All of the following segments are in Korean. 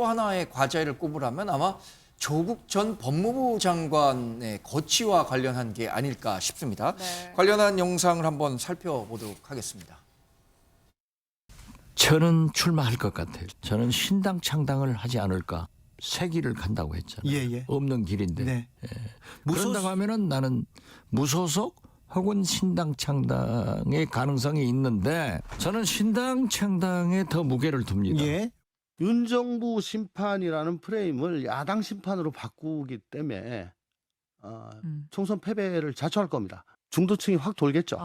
하나의 과제를 꼽으라면 아마 조국 전 법무부 장관의 거취와 관련한 게 아닐까 싶습니다. 네. 관련한 영상을 한번 살펴보도록 하겠습니다. 저는 출마할 것 같아요. 저는 신당 창당을 하지 않을까. 새 길을 간다고 했잖아요. 예. 없는 길인데. 네. 그런다고 하면은 나는 무소속 혹은 신당 창당의 가능성이 있는데 저는 신당 창당에 더 무게를 둡니다. 예. 윤정부 심판이라는 프레임을 야당 심판으로 바꾸기 때문에 총선 패배를 자초할 겁니다. 중도층이 확 돌겠죠.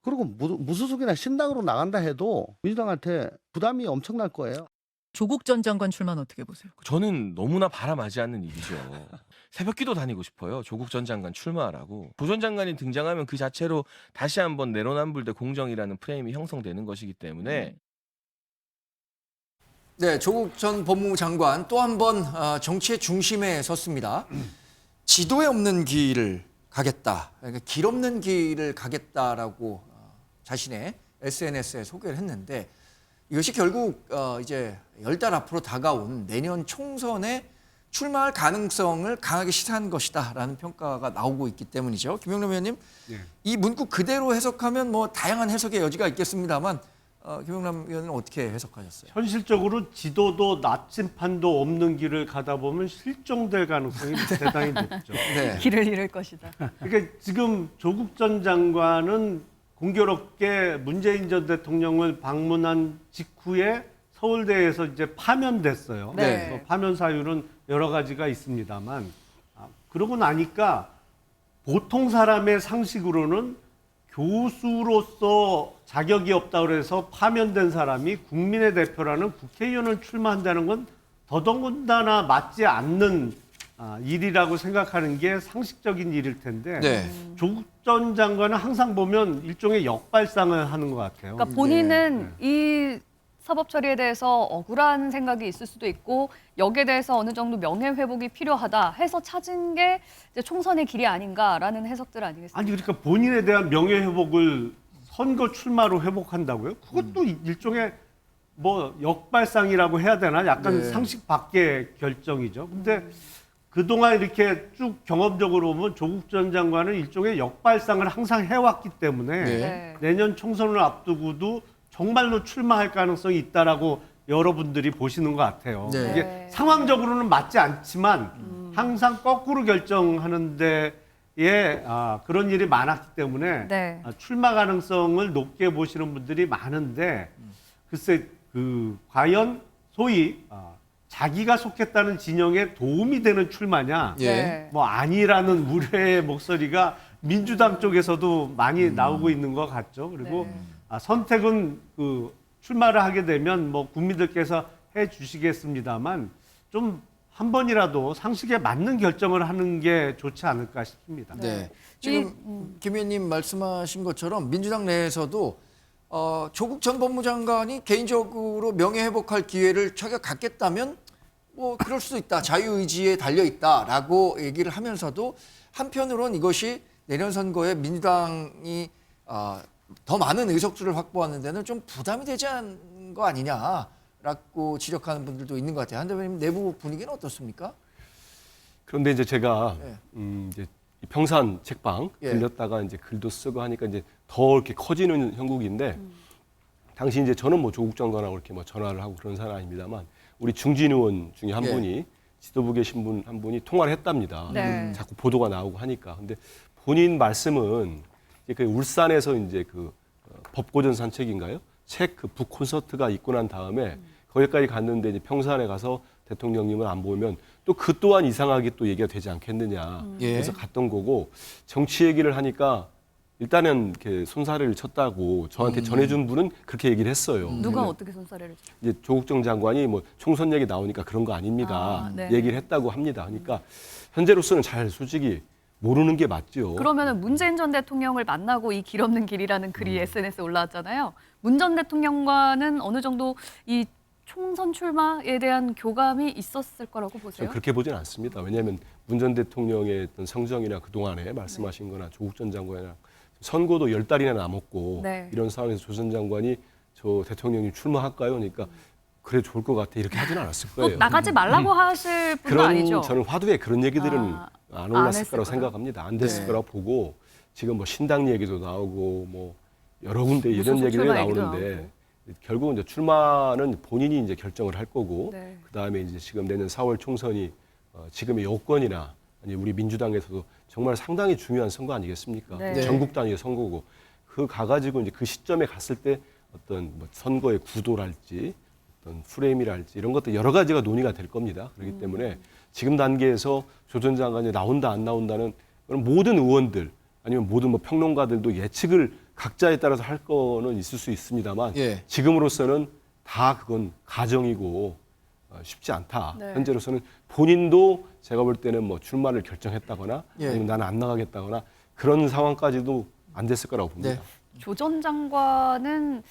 그리고 무소속이나 신당으로 나간다 해도 민주당한테 부담이 엄청날 거예요. 조국 전 장관 출마는 어떻게 보세요? 저는 너무나 바람하지 않는 일이죠. 새벽기도 다니고 싶어요. 조국 전 장관 출마하라고. 조 전 장관이 등장하면 그 자체로 다시 한번 내로남불 대 공정이라는 프레임이 형성되는 것이기 때문에 네, 조국 전 법무부 장관 또 한 번 정치의 중심에 섰습니다. 지도에 없는 길을 가겠다, 그러니까 길 없는 길을 가겠다라고 자신의 SNS에 소개를 했는데 이것이 결국 이제 10달 앞으로 다가온 내년 총선에 출마할 가능성을 강하게 시사한 것이다라는 평가가 나오고 있기 때문이죠. 김영남 의원님, 이 문구 그대로 해석하면 뭐 다양한 해석의 여지가 있겠습니다만 김영남 의원은 어떻게 해석하셨어요? 현실적으로 지도도 나침판도 없는 길을 가다 보면 실종될 가능성이 대단히 높죠. 네. 길을 잃을 것이다. 그러니까 지금 조국 전 장관은 공교롭게 문재인 전 대통령을 방문한 직후에 서울대에서 이제 파면됐어요. 네. 그래서 파면 사유는 여러 가지가 있습니다만 그러고 나니까 보통 사람의 상식으로는 교수로서 자격이 없다고 해서 파면된 사람이 국민의 대표라는 국회의원을 출마한다는 건 더더군다나 맞지 않는 일이라고 생각하는 게 상식적인 일일 텐데 네. 조국 전 장관은 항상 보면 일종의 역발상을 하는 것 같아요. 그러니까 본인은 이 사법 처리에 대해서 억울한 생각이 있을 수도 있고 여기에 대해서 어느 정도 명예 회복이 필요하다 해서 찾은 게 이제 총선의 길이 아닌가라는 해석들 아니겠습니까? 아니 그러니까 본인에 대한 명예 회복을 선거 출마로 회복한다고요? 그것도 일종의 뭐 역발상이라고 해야 되나? 약간 상식 밖의 결정이죠. 근데 그동안 이렇게 쭉 경험적으로 보면 조국 전 장관은 일종의 역발상을 항상 해왔기 때문에 네. 내년 총선을 앞두고도 정말로 출마할 가능성이 있다라고 여러분들이 보시는 것 같아요. 네. 이게 상황적으로는 맞지 않지만 항상 거꾸로 결정하는 데에 그런 일이 많았기 때문에 네. 출마 가능성을 높게 보시는 분들이 많은데 글쎄 과연 소위 자기가 속했다는 진영에 도움이 되는 출마냐 예. 뭐 아니라는 우려의 목소리가 민주당 쪽에서도 많이 나오고 있는 것 같죠. 그리고 선택은 출마를 하게 되면 뭐 국민들께서 해 주시겠습니다만 좀 한 번이라도 상식에 맞는 결정을 하는 게 좋지 않을까 싶습니다. 네. 지금 김 의원님 말씀하신 것처럼 민주당 내에서도 조국 전 법무장관이 개인적으로 명예회복할 기회를 자기가 갖겠다면 뭐 그럴 수도 있다. 자유의지에 달려있다라고 얘기를 하면서도 한편으론 이것이 내년 선거에 민주당이 더 많은 의석수를 확보하는 데는 좀 부담이 되지 않은 거 아니냐라고 지적하는 분들도 있는 것 같아요. 한 대표님 내부 분위기는 어떻습니까? 그런데 이제 제가 이제 평산 책방 예. 들렸다가 이제 글도 쓰고 하니까 이제 더 이렇게 커지는 형국인데 당시 이제 저는 뭐 조국 장관하고 이렇게 뭐 전화를 하고 그런 사람 아닙니다만 우리 중진 의원 중에 한 예. 분이 지도부 계신 분 한 분이 통화를 했답니다. 네. 자꾸 보도가 나오고 하니까. 근데 본인 말씀은 이제 그 울산에서 이제 법고전 산책인가요? 책 북 콘서트가 있고 난 다음에 거기까지 갔는데 이제 평산에 가서 대통령님을 안 보면 또 그 또한 이상하게 또 얘기가 되지 않겠느냐. 예. 그래서 갔던 거고 정치 얘기를 하니까 일단은 이렇게 손사래를 쳤다고 저한테 전해준 분은 그렇게 얘기를 했어요. 누가 어떻게 손사래를 쳤죠? 이제 조국 전 장관이 뭐 총선 얘기 나오니까 그런 거 아닙니다. 네. 얘기를 했다고 합니다. 그러니까 현재로서는 잘 솔직히 모르는 게 맞죠. 그러면은 문재인 전 대통령을 만나고 이 길 없는 길이라는 글이 SNS에 올라왔잖아요. 문 전 대통령과는 어느 정도 이 총선 출마에 대한 교감이 있었을 거라고 보세요? 저는 그렇게 보진 않습니다. 왜냐하면 문 전 대통령의 어떤 성정이나 그동안에 말씀하신 거나 조국 전 장관이나 선거도 10달이나 남았고 네. 이런 상황에서 조 전 장관이 저 대통령이 출마할까요? 그러니까 그래 좋을 것 같아 이렇게 하진 않았을 또 거예요. 나가지 말라고 하실 분도 그런 아니죠. 저는 화두에 그런 얘기들은 안 안 올랐을 했을 거라고 거예요? 생각합니다. 안 됐을 네. 거라고 보고 지금 뭐 신당 얘기도 나오고 뭐 여러 군데 이런 무소속 얘기들이 출마 얘기도 나오는데 결국은 이제 출마는 본인이 이제 결정을 할 거고 네. 그다음에 이제 지금 내년 4월 총선이 지금의 여권이나 아니 우리 민주당에서도 정말 상당히 중요한 선거 아니겠습니까? 네. 전국 단위의 선거고 그 가가지고 이제 그 시점에 갔을 때 어떤 뭐 선거의 구도랄지 어떤 프레임이랄지 이런 것들 여러 가지가 논의가 될 겁니다. 그렇기 때문에 지금 단계에서 조 전 장관이 나온다 안 나온다는 그런 모든 의원들 아니면 모든 뭐 평론가들도 예측을 각자에 따라서 할 거는 있을 수 있습니다만 예. 지금으로서는 다 그건 가정이고 쉽지 않다. 네. 현재로서는 본인도 제가 볼 때는 뭐 출마를 결정했다거나 예. 아니면 나는 안 나가겠다거나 그런 상황까지도 안 됐을 거라고 봅니다. 네. 조 전 장관은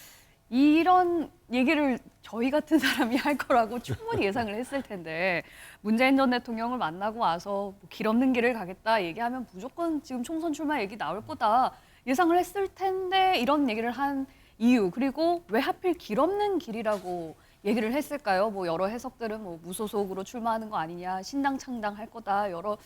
이런 얘기를 저희 같은 사람이 할 거라고 충분히 예상을 했을 텐데 문재인 전 대통령을 만나고 와서 뭐 길 없는 길을 가겠다 얘기하면 무조건 지금 총선 출마 얘기 나올 거다 예상을 했을 텐데 이런 얘기를 한 이유 그리고 왜 하필 길 없는 길이라고 얘기를 했을까요? 뭐 여러 해석들은 뭐 무소속으로 출마하는 거 아니냐 신당 창당할 거다 여러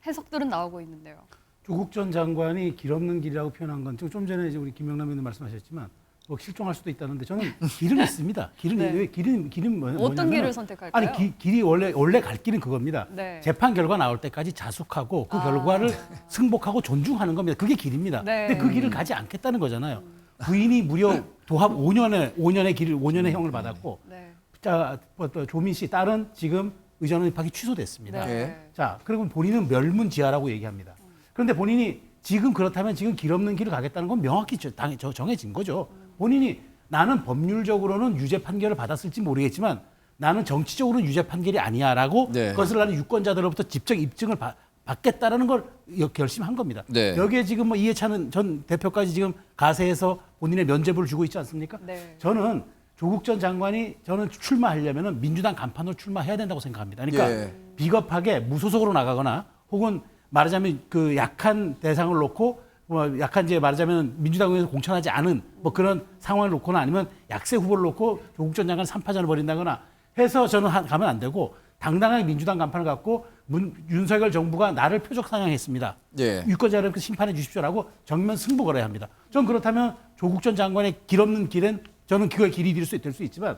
해석들은 나오고 있는데요. 조국 전 장관이 길 없는 길이라고 표현한 건 좀 전에 이제 우리 김영남 의원님 말씀하셨지만 뭐 실종할 수도 있다는데 저는 길은 있습니다. 길은 네. 왜 길은 어떤 뭐냐면 길을 선택할까요? 아니 길이 원래 갈 길은 그겁니다. 네. 재판 결과 나올 때까지 자숙하고 그 결과를 승복하고 존중하는 겁니다. 그게 길입니다. 네. 근데 그 길을 가지 않겠다는 거잖아요. 부인이 무려 도합 5년의 형을 받았고 네. 자, 또 조민 씨 딸은 지금 의전 입학이 취소됐습니다. 네. 자, 그리고 본인은 멸문지하라고 얘기합니다. 그런데 본인이 지금 그렇다면 지금 길 없는 길을 가겠다는 건 명확히 정해진 거죠. 본인이 나는 법률적으로는 유죄 판결을 받았을지 모르겠지만 나는 정치적으로는 유죄 판결이 아니야라고 네. 그것을 나는 유권자들로부터 직접 입증을 받겠다라는 걸 결심한 겁니다. 네. 여기에 지금 뭐 이해찬 전 대표까지 지금 가세해서 본인의 면죄부를 주고 있지 않습니까? 네. 저는 조국 전 장관이 저는 출마하려면 민주당 간판으로 출마해야 된다고 생각합니다. 그러니까 예. 비겁하게 무소속으로 나가거나 혹은 말하자면 그 약한 대상을 놓고 뭐 약한 이제 말하자면 민주당에서 공천하지 않은 뭐 그런 상황을 놓거나 아니면 약세 후보를 놓고 조국 전 장관 3파전을 벌인다거나 해서 저는 가면 안 되고 당당하게 민주당 간판을 갖고 윤석열 정부가 나를 표적 상향했습니다. 예. 유권자를 심판해 주십시오라고 정면 승부 걸어야 합니다. 전 그렇다면 조국 전 장관의 길 없는 길은 저는 그걸 길이 될 수 있지만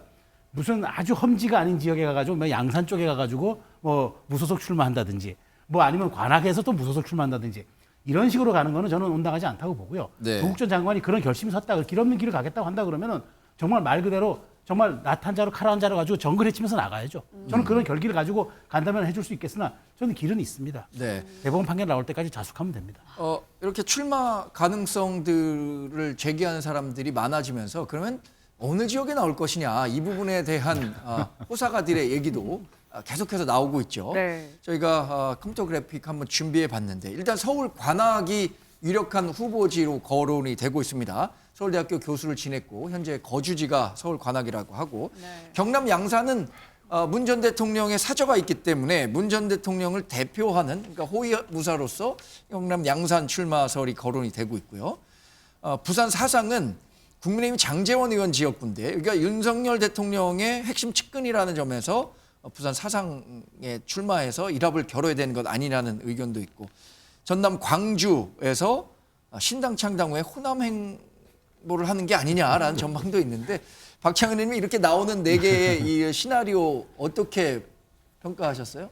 무슨 아주 험지가 아닌 지역에 가가지고 뭐 양산 쪽에 가가지고 뭐 무소속 출마한다든지 뭐 아니면 관악에서 또 무소속 출마한다든지 이런 식으로 가는 거는 저는 온당하지 않다고 보고요. 네. 조국 전 장관이 그런 결심이 섰다, 길 없는 길을 가겠다고 한다 그러면은 정말 말 그대로 정말 낫 한 자루 칼 한 자루 가지고 정글 헤치면서 나가야죠. 저는 그런 결기를 가지고 간다면 해줄 수 있겠으나 저는 길은 있습니다. 네. 대법원 판결 나올 때까지 자숙하면 됩니다. 이렇게 출마 가능성들을 제기하는 사람들이 많아지면서 그러면 어느 지역에 나올 것이냐 이 부분에 대한 호사가들의 얘기도 계속해서 나오고 있죠. 네. 저희가 컴퓨터 그래픽 한번 준비해 봤는데 일단 서울 관악이 유력한 후보지로 거론이 되고 있습니다. 서울대학교 교수를 지냈고 현재 거주지가 서울 관악이라고 하고 네. 경남 양산은 문 전 대통령의 사저가 있기 때문에 문 전 대통령을 대표하는 그러니까 호위무사로서 경남 양산 출마설이 거론이 되고 있고요. 부산 사상은 국민의힘 장제원 의원 지역구인데 그러니까 윤석열 대통령의 핵심 측근이라는 점에서 부산 사상에 출마해서 일합을 겨뤄야 되는 것 아니냐는 의견도 있고 전남 광주에서 신당 창당 후에 호남 행보를 하는 게 아니냐라는 전망도 있는데 박창근 의원님이 이렇게 나오는 네 개의 이 시나리오 어떻게 평가하셨어요?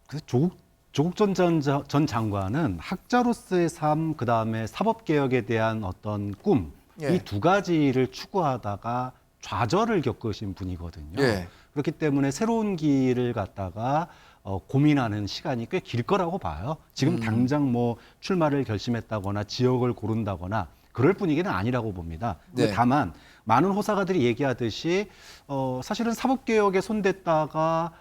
그 조국 전 장관은 학자로서의 삶, 그 다음에 사법개혁에 대한 어떤 꿈, 예. 이 두 가지를 추구하다가 좌절을 겪으신 분이거든요. 예. 그렇기 때문에 새로운 길을 갖다가 고민하는 시간이 꽤 길 거라고 봐요. 지금 당장 뭐 출마를 결심했다거나 지역을 고른다거나 그럴 분위기는 아니라고 봅니다. 근데 네. 다만 많은 호사가들이 얘기하듯이 사실은 사법개혁에 손댔다가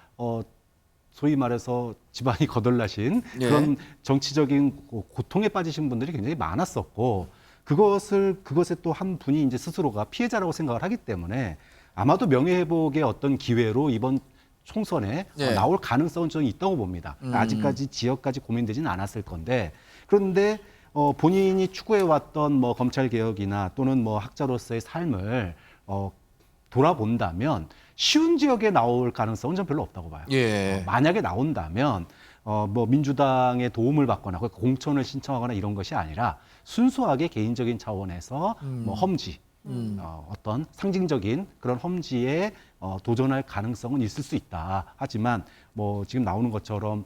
소위 말해서 집안이 거덜나신 예. 그런 정치적인 고통에 빠지신 분들이 굉장히 많았었고 그것에 또 한 분이 이제 스스로가 피해자라고 생각을 하기 때문에 아마도 명예회복의 어떤 기회로 이번 총선에 예. 나올 가능성은 저는 있다고 봅니다. 아직까지 지역까지 고민되지는 않았을 건데 그런데 본인이 추구해왔던 뭐 검찰개혁이나 또는 뭐 학자로서의 삶을 돌아본다면 쉬운 지역에 나올 가능성은 전 별로 없다고 봐요. 예. 만약에 나온다면 뭐 민주당의 도움을 받거나 공천을 신청하거나 이런 것이 아니라 순수하게 개인적인 차원에서 뭐 험지, 어떤 상징적인 그런 험지에 도전할 가능성은 있을 수 있다. 하지만 뭐 지금 나오는 것처럼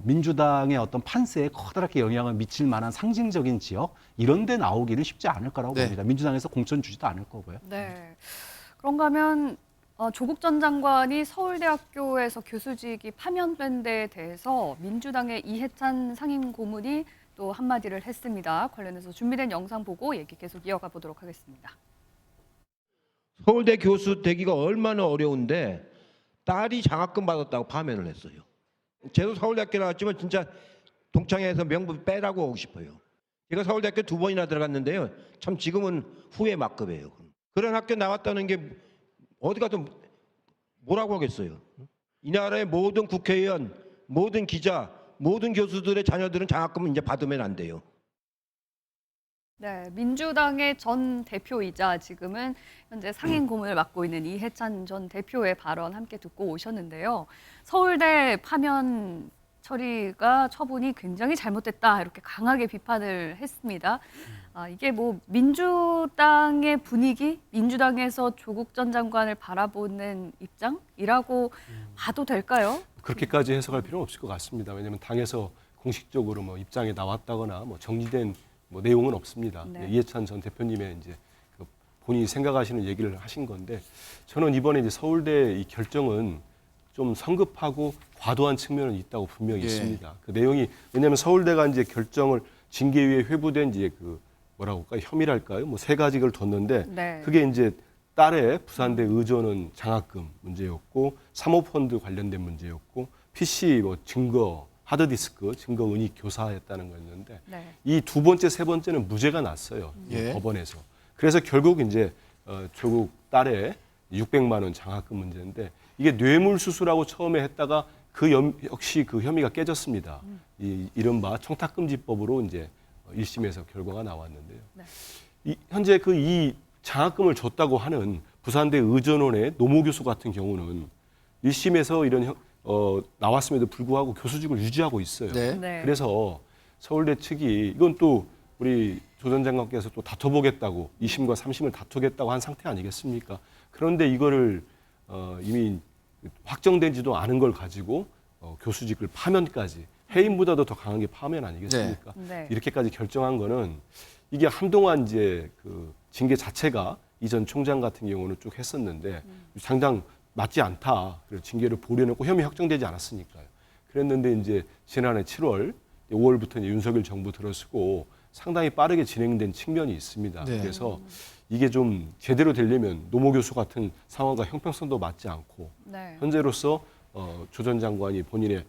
민주당의 어떤 판세에 커다랗게 영향을 미칠 만한 상징적인 지역 이런 데 나오기는 쉽지 않을 거라고 네. 봅니다. 민주당에서 공천 주지도 않을 거고요. 네. 그런가 하면 조국 전 장관이 서울대학교에서 교수직이 파면된 데에 대해서 민주당의 이해찬 상임 고문이 또 한마디를 했습니다. 관련해서 준비된 영상 보고 얘기 계속 이어가 보도록 하겠습니다. 서울대 교수 되기가 얼마나 어려운데 딸이 장학금 받았다고 파면을 했어요. 저도 서울대학교 나왔지만 진짜 동창회에서 명분 빼라고 하고 싶어요. 제가 서울대학교 2번이나 들어갔는데요. 참 지금은 후회 막급이에요. 그런 학교 나왔다는 게 어디 가서 뭐라고 하겠어요. 이 나라의 모든 국회의원, 모든 기자, 모든 교수들의 자녀들은 장학금을 이제 받으면 안 돼요. 네, 민주당의 전 대표이자 지금은 현재 상임 고문을 맡고 있는 이해찬 전 대표의 발언 함께 듣고 오셨는데요. 서울대 파면 처리가 처분이 굉장히 잘못됐다 이렇게 강하게 비판을 했습니다. 이게 뭐 민주당의 분위기, 민주당에서 조국 전 장관을 바라보는 입장이라고 봐도 될까요? 그렇게까지 해석할 필요는 없을 것 같습니다. 왜냐하면 당에서 공식적으로 뭐 입장이 나왔다거나 뭐 정리된 뭐 내용은 없습니다. 네. 이해찬 전 대표님의 이제 그 본인이 생각하시는 얘기를 하신 건데 저는 이번에 이제 서울대 이 결정은 좀 성급하고 과도한 측면은 있다고 분명히 예. 있습니다. 그 내용이 왜냐하면 서울대가 이제 결정을 징계위에 회부된 이제 그 뭐라고 할까요? 혐의랄까요? 뭐 3가지를 뒀는데 네. 그게 이제 딸의 부산대 의전은 장학금 문제였고 사모펀드 관련된 문제였고 PC 뭐 증거 하드디스크 증거 은닉 교사했다는 거였는데 네. 이 2번째, 3번째는 무죄가 났어요. 예. 법원에서. 그래서 결국 이제 조국 딸의 600만 원 장학금 문제인데 이게 뇌물수수라고 처음에 했다가 역시 그 혐의가 깨졌습니다. 이 이른바 청탁금지법으로 이제 1심에서 결과가 나왔는데요. 네. 현재 이 장학금을 줬다고 하는 부산대 의전원의 노모 교수 같은 경우는 1심에서 이런 나왔음에도 불구하고 교수직을 유지하고 있어요. 네. 네. 그래서 서울대 측이 이건 또 우리 조 전 장관께서 또 다퉈보겠다고 2심과 3심을 다투겠다고 한 상태 아니겠습니까? 그런데 이거를 이미 확정되지도 않은 걸 가지고 교수직을 파면까지 해임보다도 더 강한 게 파면 아니겠습니까? 네. 이렇게까지 결정한 거는 이게 한동안 이제 그 징계 자체가 이전 총장 같은 경우는 쭉 했었는데 당장 맞지 않다. 그래서 징계를 보려놓고 혐의 확정되지 않았으니까요. 그랬는데 이제 지난해 7월, 5월부터 이제 윤석열 정부 들어서고 상당히 빠르게 진행된 측면이 있습니다. 네. 그래서 이게 좀 제대로 되려면 노모 교수 같은 상황과 형평성도 맞지 않고 네. 현재로서 조 전 장관이 본인의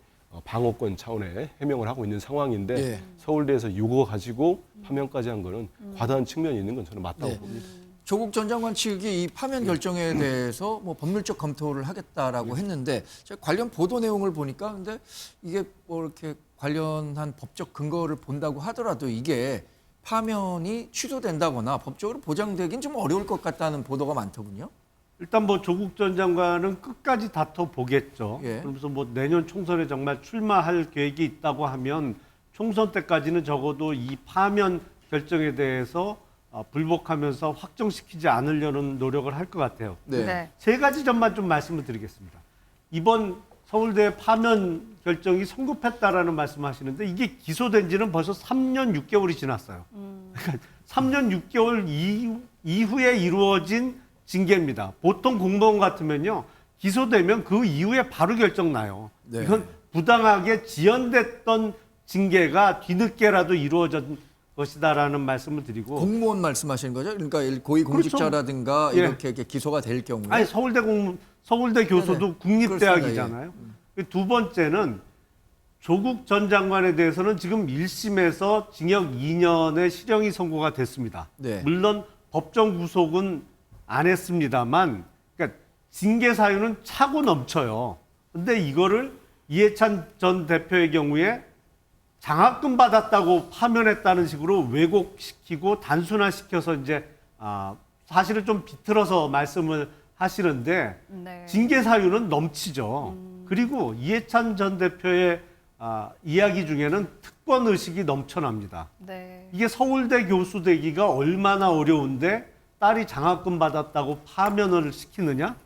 방어권 차원의 해명을 하고 있는 상황인데 예. 서울대에서 이거 가지고 파면까지 한 거는 과다한 측면이 있는 건 저는 맞다고 네. 봅니다. 조국 전 장관 측이 이 파면 결정에 대해서 뭐 법률적 검토를 하겠다라고 했는데 제가 관련 보도 내용을 보니까 근데 이게 뭐 이렇게 관련한 법적 근거를 본다고 하더라도 이게 파면이 취소된다거나 법적으로 보장되긴 좀 어려울 것 같다는 보도가 많더군요. 일단 뭐 조국 전 장관은 끝까지 다퉈보겠죠. 예. 그러면서 뭐 내년 총선에 정말 출마할 계획이 있다고 하면 총선 때까지는 적어도 이 파면 결정에 대해서 불복하면서 확정시키지 않으려는 노력을 할 것 같아요. 네. 네. 3가지 점만 좀 말씀을 드리겠습니다. 이번 서울대 파면 결정이 성급했다라는 말씀하시는데 이게 기소된 지는 벌써 3년 6개월이 지났어요. 그러니까 3년 6개월 이후에 이루어진 징계입니다. 보통 공무원 같으면요. 기소되면 그 이후에 바로 결정 나요. 네. 이건 부당하게 지연됐던 징계가 뒤늦게라도 이루어진 것이다라는 말씀을 드리고 공무원 말씀하시는 거죠? 그러니까 고위공직자라든가 그렇죠. 이렇게 기소가 될 경우에 아니 서울대 교수도 네네. 국립대학이잖아요. 두 번째는 조국 전 장관에 대해서는 지금 1심에서 징역 2년의 실형이 선고가 됐습니다. 네. 물론 법정 구속은 안 했습니다만, 그러니까 징계 사유는 차고 넘쳐요. 근데 이거를 이해찬 전 대표의 경우에 장학금 받았다고 파면했다는 식으로 왜곡시키고 단순화시켜서 이제 사실은 좀 비틀어서 말씀을 하시는데 네. 징계 사유는 넘치죠. 그리고 이해찬 전 대표의 이야기 중에는 특권 의식이 넘쳐납니다. 네. 이게 서울대 교수 되기가 얼마나 어려운데 딸이 장학금 받았다고 파면을 시키느냐?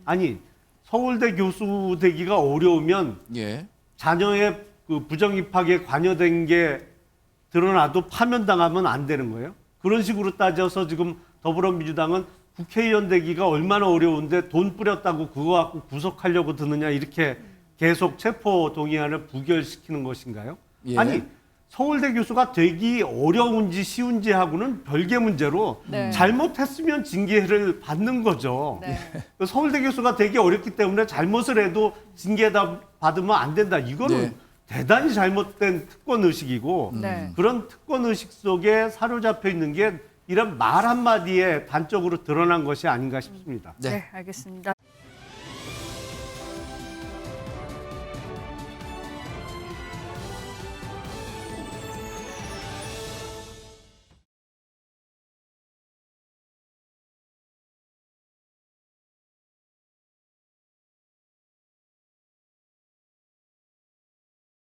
아니, 서울대 교수 되기가 어려우면 예. 자녀의 그 부정 입학에 관여된 게 드러나도 파면당하면 안 되는 거예요. 그런 식으로 따져서 지금 더불어민주당은 국회의원 되기가 얼마나 어려운데 돈 뿌렸다고 그거 갖고 구속하려고 드느냐 이렇게 계속 체포 동의안을 부결시키는 것인가요? 예. 아니, 서울대 교수가 되기 어려운지 쉬운지 하고는 별개 문제로 네. 잘못했으면 징계를 받는 거죠. 네. 서울대 교수가 되기 어렵기 때문에 잘못을 해도 징계 받으면 안 된다. 이거는 네. 대단히 잘못된 특권 의식이고 네. 그런 특권 의식 속에 사로잡혀 있는 게 이런 말 한마디에 단적으로 드러난 것이 아닌가 싶습니다. 네, 알겠습니다.